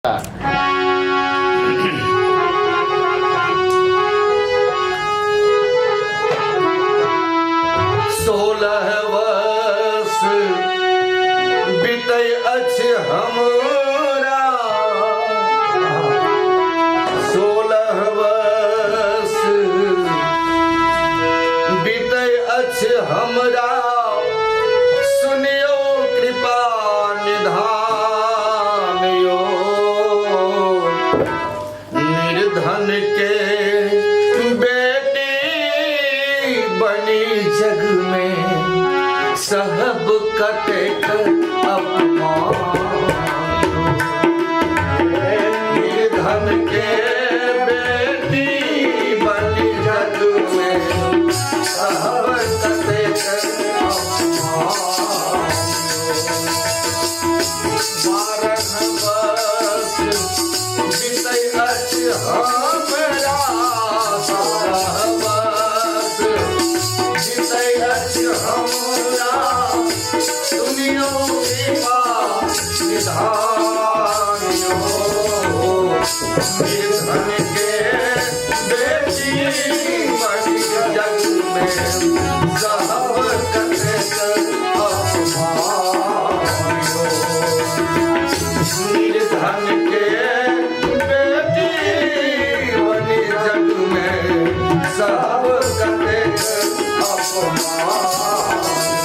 16 वर्ष बीतै अछि हमरा, 16 वर्ष बीतै अछि हमरा, सुनियो कृपा निधान यो। निर्धन के बेटी बनी जग में, सब कटेक अपमान। निर्धन के बेटी बनी जग में, सब कटेक अपमान। 12 वर्ष बीतै अछि हमरा, 16 वर्ष बीतै अछि हमरा, सुनियो कृपा निधान यो। निर्धन के बेटी बनी जग में, सब कटेक अपमान यो। निर्धन के बेटी बनी जग में, सब कटेक अपमान।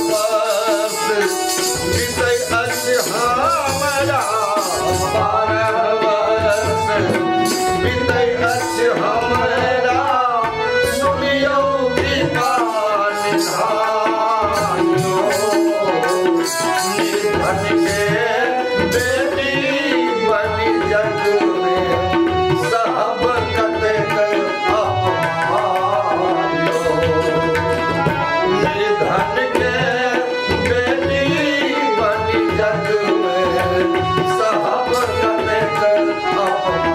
वर्ष बीतै अछि हमरा 12 वर्ष बीतै अछि हमरा सुनियौ कृपा निधानो निर्धन के बेटी बनी जग में सब कतेक अपमान निर्धन के बेटी बनी जग में सब कतेक अपमान